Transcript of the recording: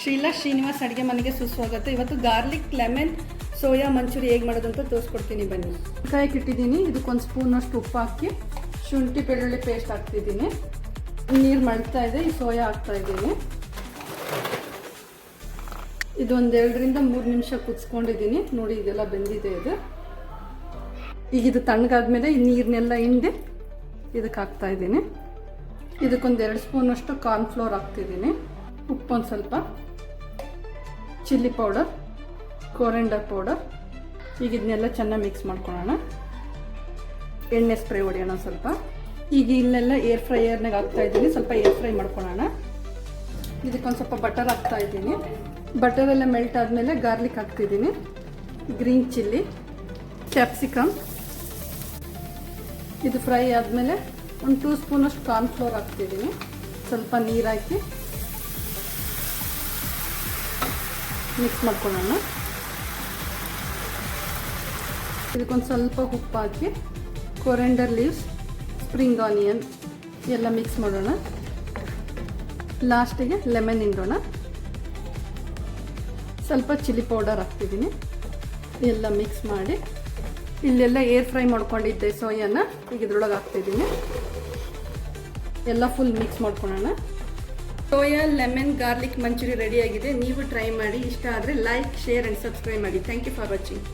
ಶೀಲಾ ಶ್ರೀನಿವಾಸ್ ಅಡುಗೆ ಮನೆಗೆ ಸುಸ್ವಾಗತ. ಇವತ್ತು ಗಾರ್ಲಿಕ್ ಲೆಮನ್ ಸೋಯಾ ಮಂಚೂರಿ ಹೇಗೆ ಮಾಡೋದಂತ ತೋರಿಸ್ಕೊಡ್ತೀನಿ ಬನ್ನಿ. ಕಾಯಿಗೆ ಇಟ್ಟಿದ್ದೀನಿ. ಇದಕ್ಕೊಂದು ಸ್ಪೂನಷ್ಟು ಉಪ್ಪು ಹಾಕಿ ಶುಂಠಿ ಬೆಳ್ಳುಳ್ಳಿ ಪೇಸ್ಟ್ ಹಾಕ್ತಿದ್ದೀನಿ. ನೀರು ಮಳ್ತಾ ಇದೆ. ಈ ಸೋಯಾ ಹಾಕ್ತಾ ಇದ್ದೀನಿ. ಇದು ಒಂದು 2ರಿಂದ 3 ನಿಮಿಷ ಕುದಿಸ್ಕೊಂಡಿದ್ದೀನಿ. ನೋಡಿ ಇದೆಲ್ಲ ಬೆಂದಿದೆ. ಈಗ ಇದು ತಣ್ಣಗಾದ್ಮೇಲೆ ಈ ನೀರನ್ನೆಲ್ಲ ಹಿಂಡಿ ಇದಕ್ಕೆ ಹಾಕ್ತಾ ಇದ್ದೀನಿ. ಇದಕ್ಕೊಂದು 2 ಸ್ಪೂನಷ್ಟು ಕಾರ್ನ್ಫ್ಲೋರ್ ಹಾಕ್ತಿದ್ದೀನಿ. ಉಪ್ಪು ಒಂದು ಸ್ವಲ್ಪ, ಚಿಲ್ಲಿ ಪೌಡರ್, ಕೊರಿಯಾಂಡರ್ ಪೌಡರ್. ಈಗ ಇದನ್ನೆಲ್ಲ ಚೆನ್ನಾಗಿ ಮಿಕ್ಸ್ ಮಾಡ್ಕೊಳ್ಳೋಣ. ಎಣ್ಣೆ ಸ್ಪ್ರೇ ಹೊಡೆಯೋಣ ಸ್ವಲ್ಪ. ಈಗ ಇಲ್ಲೆಲ್ಲ ಏರ್ ಫ್ರೈಯರ್ನಾಗ ಹಾಕ್ತಾ ಇದ್ದೀನಿ. ಸ್ವಲ್ಪ ಏರ್ ಫ್ರೈ ಮಾಡ್ಕೊಳ್ಳೋಣ. ಇದಕ್ಕೊಂದು ಸ್ವಲ್ಪ ಬಟರ್ ಹಾಕ್ತಾ ಇದ್ದೀನಿ. ಬಟರೆಲ್ಲ ಮೆಲ್ಟ್ ಆದಮೇಲೆ ಗಾರ್ಲಿಕ್ ಹಾಕ್ತಿದ್ದೀನಿ, ಗ್ರೀನ್ ಚಿಲ್ಲಿ, ಕ್ಯಾಪ್ಸಿಕಮ್. ಇದು ಫ್ರೈ ಆದಮೇಲೆ ಒಂದು 2 ಸ್ಪೂನಷ್ಟು ಕಾರ್ನ್ಫ್ಲೋರ್ ಹಾಕ್ತಿದ್ದೀನಿ. ಸ್ವಲ್ಪ ನೀರು ಹಾಕಿ ಮಿಕ್ಸ್ ಮಾಡ್ಕೊಳ್ಳೋಣ. ಇದಕ್ಕೊಂದು ಸ್ವಲ್ಪ ಉಪ್ಪು ಹಾಕಿ ಕೊರಿಯಾಂಡರ್ ಲೀವ್ಸ್, ಸ್ಪ್ರಿಂಗ್ ಆನಿಯನ್ ಎಲ್ಲ ಮಿಕ್ಸ್ ಮಾಡೋಣ. ಲಾಸ್ಟಿಗೆ ಲೆಮನ್ ಹಿಂಡೋಣ. ಸ್ವಲ್ಪ ಚಿಲ್ಲಿ ಪೌಡರ್ ಹಾಕ್ತಿದ್ದೀನಿ. ಎಲ್ಲ ಮಿಕ್ಸ್ ಮಾಡಿ ಇಲ್ಲೆಲ್ಲ ಏರ್ ಫ್ರೈ ಮಾಡ್ಕೊಂಡಿದ್ದೆ ಸೋಯಾನ ಈಗ ಇದ್ರೊಳಗೆ ಹಾಕ್ತಿದ್ದೀನಿ. ಎಲ್ಲ ಫುಲ್ ಮಿಕ್ಸ್ ಮಾಡ್ಕೊಳ್ಳೋಣ. ಸೋಯಾ ಲೆಮನ್ ಗಾರ್ಲಿಕ್ ಮಂಚೂರಿ ರೆಡಿಯಾಗಿದೆ. ನೀವು ಟ್ರೈ ಮಾಡಿ. ಇಷ್ಟ ಆದರೆ ಲೈಕ್, ಶೇರ್ ಆ್ಯಂಡ್ ಸಬ್ಸ್ಕ್ರೈಬ್ ಮಾಡಿ. Thank you for watching.